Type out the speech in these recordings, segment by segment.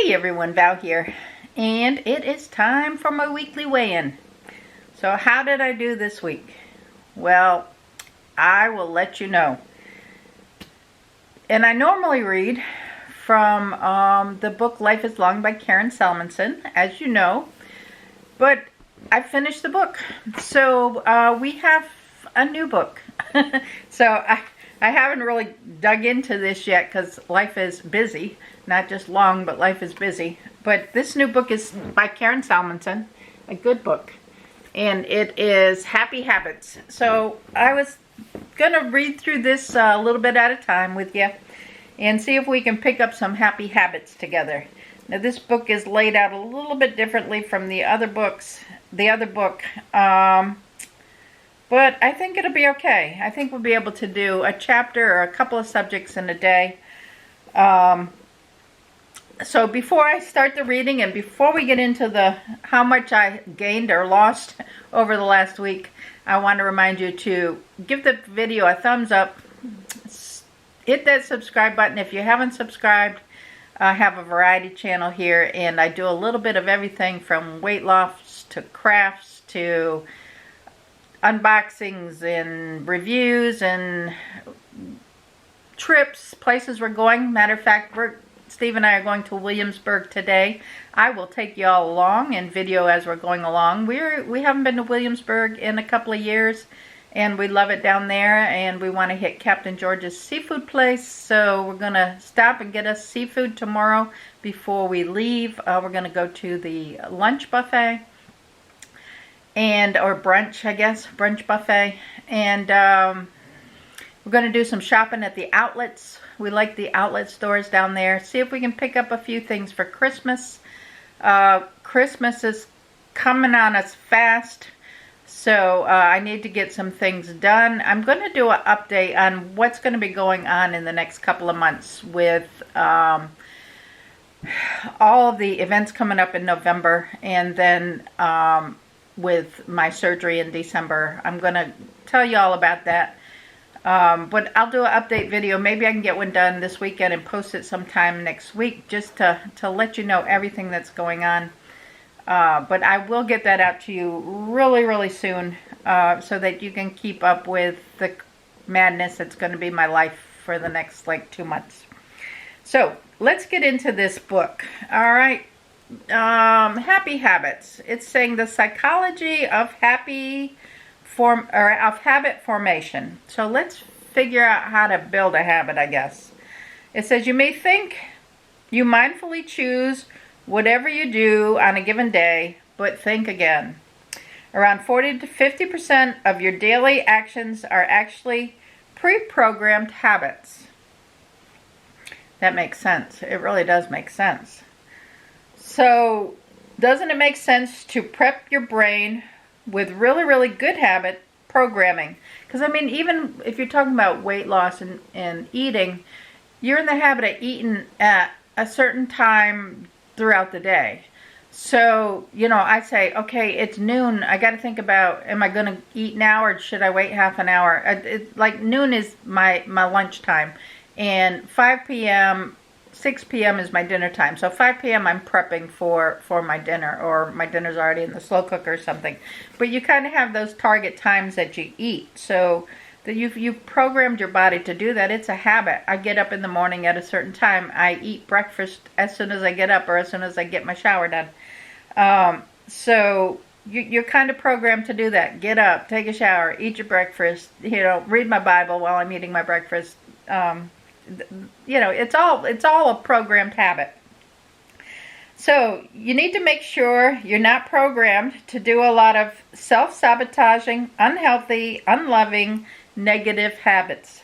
Hey everyone, Val here, and it is time for my weekly weigh-in. So how did I do this week? Well, I will let you know. And I normally read from the book Life is Long by Karen Salmonson, as you know, but I finished the book. So we have a new book. So I haven't really dug into this yet because life is busy. Not just long, but life is busy. But this new book is by Karen Salmonson, a good book. And it is Happy Habits. So I was going to read through this a little bit at a time with you and see if we can pick up some happy habits together. Now this book is laid out a little bit differently from the other book. But I think it'll be okay. I think we'll be able to do a chapter or a couple of subjects in a day. So before I start the reading and before we get into how much I gained or lost over the last week, I want to remind you to give the video a thumbs up. Hit that subscribe button if you haven't subscribed. I have a variety channel here, and I do a little bit of everything from weight loss to crafts to unboxings and reviews and trips, places we're going. Matter of fact, Steve and I are going to Williamsburg today. I will take you all along and video as we're going along. We haven't been to Williamsburg in a couple of years, and we love it down there, and we want to hit Captain George's seafood place. So we're going to stop and get us seafood tomorrow before we leave. We're going to go to the lunch buffet or brunch, I guess, brunch buffet. And we're going to do some shopping at the outlets. We like the outlet stores down there. See if we can pick up a few things for Christmas. Christmas is coming on us fast, so I need to get some things done. I'm going to do an update on what's going to be going on in the next couple of months with all of the events coming up in November, and then with my surgery in December. I'm going to tell you all about that. But I'll do an update video. Maybe I can get one done this weekend and post it sometime next week just to let you know everything that's going on. But I will get that out to you really, really soon so that you can keep up with the madness that's going to be my life for the next 2 months. So let's get into this book. All right. Happy Habits. It's saying the psychology of habit formation. So let's figure out how to build a habit, I guess. It says you may think you mindfully choose whatever you do on a given day, but think again. Around 40 to 50% of your daily actions are actually pre-programmed habits. That makes sense. It really does make sense. So, doesn't it make sense to prep your brain with really, really good habit programming? Because, I mean, even if you're talking about weight loss and eating, you're in the habit of eating at a certain time throughout the day. So, I say, okay, it's noon. I got to think about, am I going to eat now or should I wait half an hour? Noon is my lunch time. And 5 p.m., 6 p.m. is my dinner time. So 5 p.m. I'm prepping for my dinner, or my dinner's already in the slow cooker or something. But you kind of have those target times that you eat. So that you've programmed your body to do that. It's a habit. I get up in the morning at a certain time. I eat breakfast as soon as I get up or as soon as I get my shower done. So you're kind of programmed to do that. Get up, take a shower, eat your breakfast, read my Bible while I'm eating my breakfast. It's all a programmed habit. So you need to make sure you're not programmed to do a lot of self-sabotaging, unhealthy, unloving, negative habits.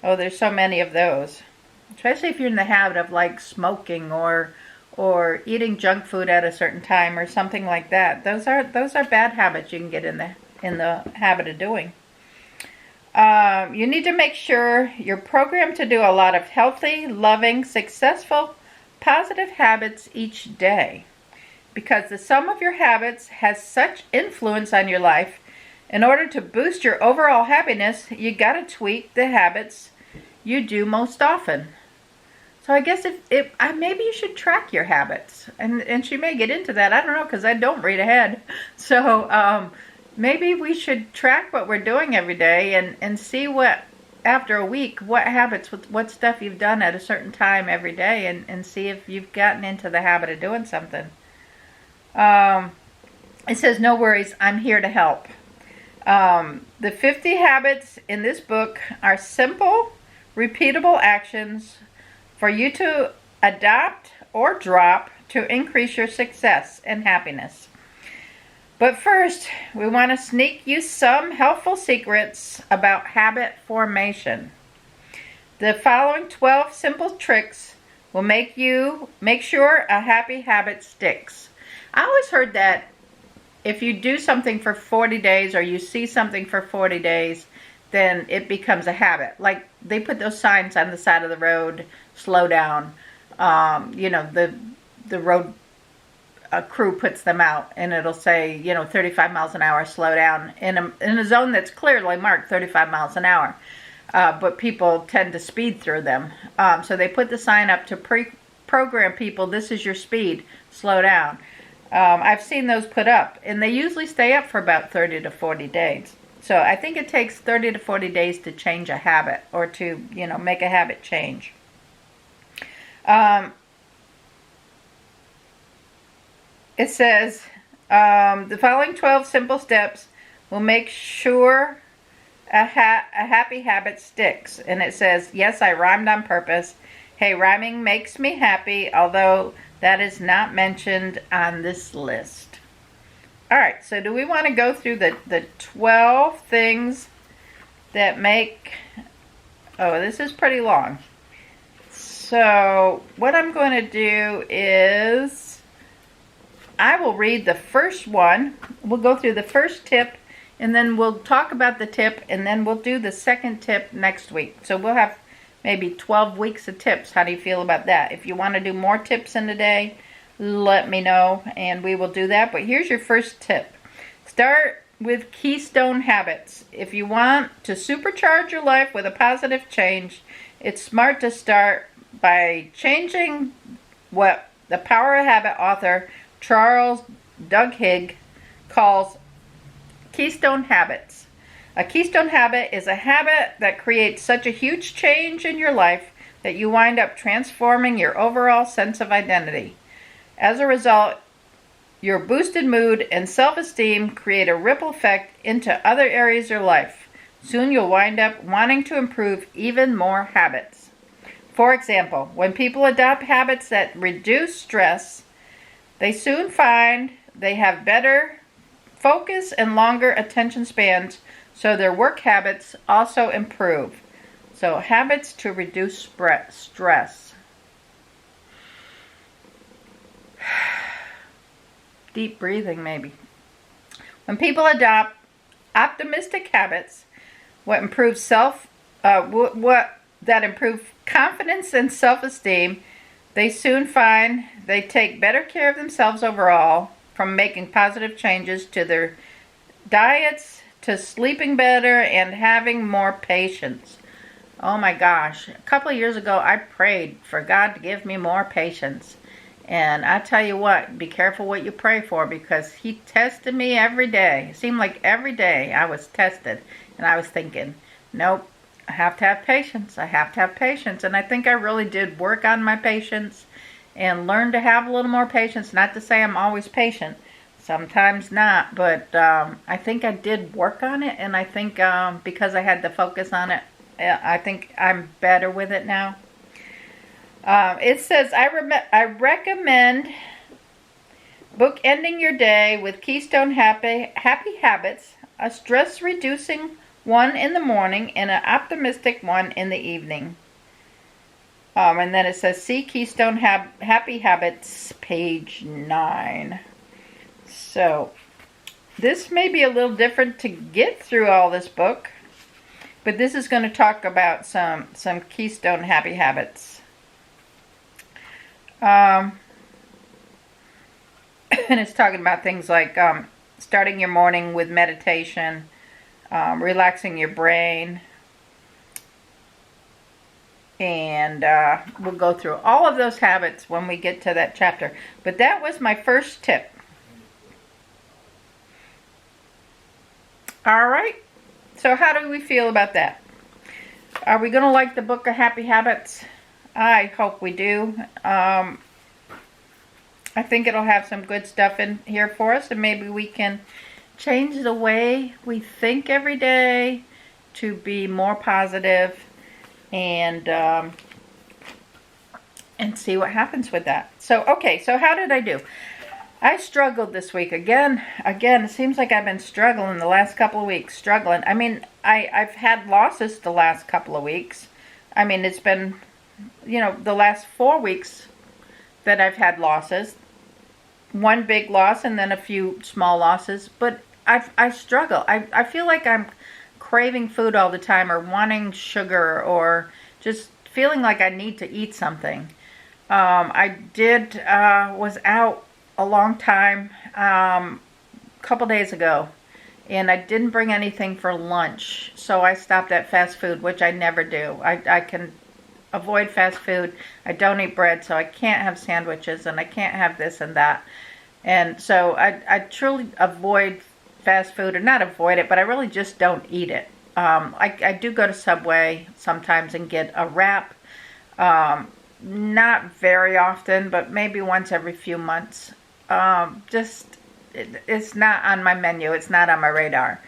Oh, there's so many of those. Especially if you're in the habit of smoking or eating junk food at a certain time or something like that. Those are bad habits you can get in the habit of doing. You need to make sure you're programmed to do a lot of healthy, loving, successful, positive habits each day. Because the sum of your habits has such influence on your life, in order to boost your overall happiness, you got to tweak the habits you do most often. So I guess maybe you should track your habits, and she may get into that. I don't know, because I don't read ahead. So maybe we should track what we're doing every day and see what, after a week, what habits, what stuff you've done at a certain time every day, and see if you've gotten into the habit of doing something. It says, no worries, I'm here to help. The 50 habits in this book are simple, repeatable actions for you to adopt or drop to increase your success and happiness. But first, we want to sneak you some helpful secrets about habit formation. The following 12 simple tricks will make sure a happy habit sticks. I always heard that if you do something for 40 days or you see something for 40 days, then it becomes a habit. Like they put those signs on the side of the road, slow down. The road crew puts them out, and it'll say, 35 miles an hour, slow down, in a zone that's clearly marked 35 miles an hour. But people tend to speed through them. So they put the sign up to program people, this is your speed, slow down. I've seen those put up, and they usually stay up for about 30 to 40 days. So I think it takes 30 to 40 days to change a habit, or to, make a habit change. It says, the following 12 simple steps will make sure a happy habit sticks. And it says, yes, I rhymed on purpose. Hey, rhyming makes me happy, although that is not mentioned on this list. All right, so do we want to go through the 12 things that make... Oh, this is pretty long. So what I'm going to do is I will read the first one. We'll go through the first tip, and then we'll talk about the tip, and then we'll do the second tip next week. So we'll have maybe 12 weeks of tips. How do you feel about that? If you want to do more tips in a day, let me know, and we will do that. But here's your first tip. Start with keystone habits. If you want to supercharge your life with a positive change, it's smart to start by changing what the Power of Habit author Charles Duhigg calls keystone habits. A keystone habit is a habit that creates such a huge change in your life that you wind up transforming your overall sense of identity. As a result, your boosted mood and self-esteem create a ripple effect into other areas of your life. Soon you'll wind up wanting to improve even more habits. For example, when people adopt habits that reduce stress, they soon find they have better focus and longer attention spans, so their work habits also improve. So habits to reduce stress. Deep breathing, maybe. When people adopt optimistic habits, what improves confidence and self-esteem, they soon find they take better care of themselves overall, from making positive changes to their diets, to sleeping better, and having more patience. Oh my gosh. A couple of years ago, I prayed for God to give me more patience. And I tell you what, be careful what you pray for, because He tested me every day. It seemed like every day I was tested. And I was thinking, nope, I have to have patience. I have to have patience. And I think I really did work on my patience and learn to have a little more patience. Not to say I'm always patient. Sometimes not. But I think I did work on it. And I think because I had to focus on it, I think I'm better with it now. It says, I recommend bookending your day with keystone happy habits, a stress-reducing one in the morning and an optimistic one in the evening. And then it says, see Keystone Happy Habits, page 9. So, this may be a little different to get through all this book, but this is going to talk about some Keystone Happy Habits. And it's talking about things like starting your morning with meditation, relaxing your brain, And we'll go through all of those habits when we get to that chapter. But that was my first tip. All right. So how do we feel about that? Are we going to like the book of Happy Habits? I hope we do. I think it'll have some good stuff in here for us, and maybe we can change the way we think every day to be more positive, and see what happens with that. So, okay, so how did I do? I struggled this week again. It seems like I've been struggling the last couple of weeks. I mean, I've had losses the last couple of weeks. I mean, it's been, the last 4 weeks that I've had losses. One big loss and then a few small losses. But I struggle. I feel like I'm craving food all the time, or wanting sugar, or just feeling like I need to eat something. Was out a long time, couple days ago, and I didn't bring anything for lunch, so I stopped at fast food, which I never do. I can avoid fast food. I don't eat bread, so I can't have sandwiches, and I can't have this and that. And so I truly avoid fast food, or not avoid it, but I really just don't eat it. I do go to Subway sometimes and get a wrap. Not very often, but maybe once every few months. It's not on my menu. It's not on my radar.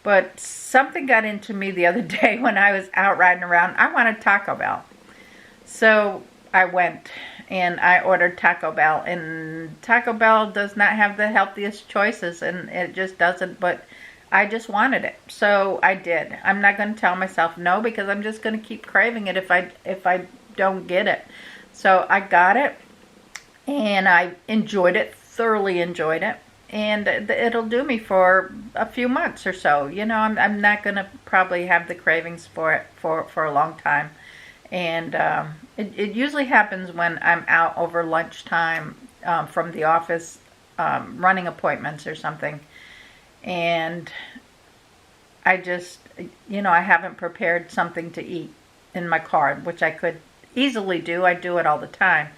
But something got into me the other day when I was out riding around. I wanted Taco Bell. So I went and I ordered Taco Bell. And Taco Bell does not have the healthiest choices, and it just doesn't. But I just wanted it. So I did. I'm not going to tell myself no, because I'm just going to keep craving it if I don't get it. So I got it, and I enjoyed it, thoroughly enjoyed it, and it'll do me for a few months or so. I'm not going to probably have the cravings for it for a long time. And it usually happens when I'm out over lunchtime from the office, running appointments or something, and I just, I haven't prepared something to eat in my car, which I could easily do. I do it all the time,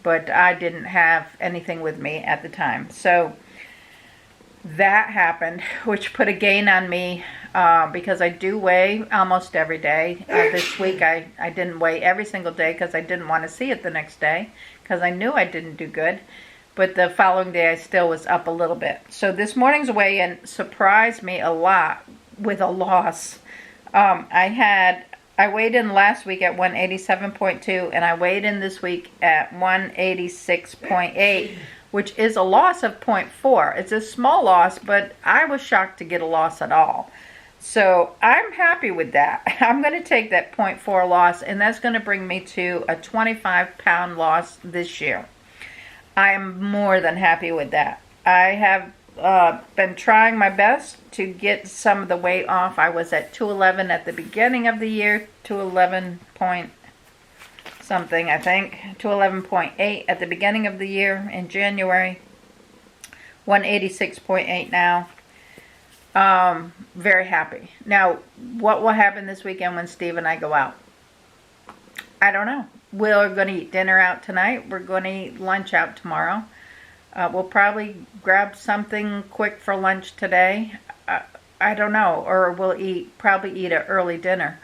but I didn't have anything with me at the time. So that happened, which put a gain on me, because I do weigh almost every day. This week I didn't weigh every single day because I didn't want to see it the next day, because I knew I didn't do good. But the following day I still was up a little bit. So this morning's weigh-in surprised me a lot with a loss. I weighed in last week at 187.2, and I weighed in this week at 186.8, which is a loss of 0.4. It's a small loss, but I was shocked to get a loss at all. So I'm happy with that. I'm going to take that 0.4 loss, and that's going to bring me to a 25-pound loss this year. I am more than happy with that. I have been trying my best to get some of the weight off. I was at 211 at the beginning of the year, 211 point something, I think, 211.8 at the beginning of the year in January, 186.8 now. Very happy. Now, what will happen this weekend when Steve and I go out? I don't know. We're going to eat dinner out tonight. We're going to eat lunch out tomorrow. We'll probably grab something quick for lunch today. I don't know. Or we'll probably eat an early dinner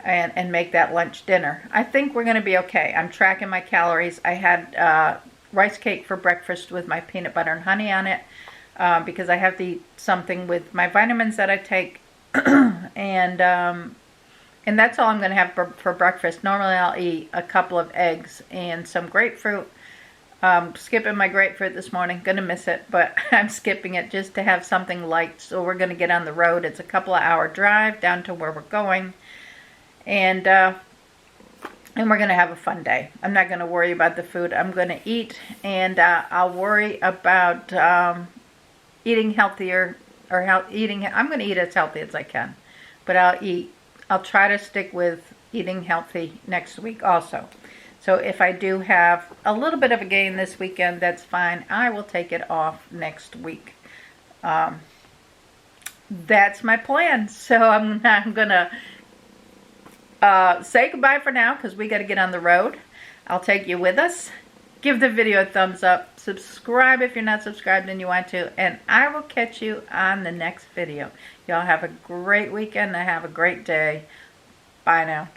and make that lunch dinner. I think we're going to be okay. I'm tracking my calories. I had rice cake for breakfast with my peanut butter and honey on it, because I have to eat something with my vitamins that I take. And that's all I'm going to have for breakfast. Normally I'll eat a couple of eggs and some grapefruit. Skipping my grapefruit this morning. Gonna miss it, but I'm skipping it just to have something light. So we're gonna get on the road. It's a couple of hour drive down to where we're going, and we're gonna have a fun day. I'm not gonna worry about the food I'm gonna eat, and I'll worry about eating healthier, or I'm gonna eat as healthy as I can, but I'll try to stick with eating healthy next week also. So if I do have a little bit of a gain this weekend, that's fine. I will take it off next week. That's my plan. So I'm going to say goodbye for now because we got to get on the road. I'll take you with us. Give the video a thumbs up. Subscribe if you're not subscribed and you want to. And I will catch you on the next video. Y'all have a great weekend and have a great day. Bye now.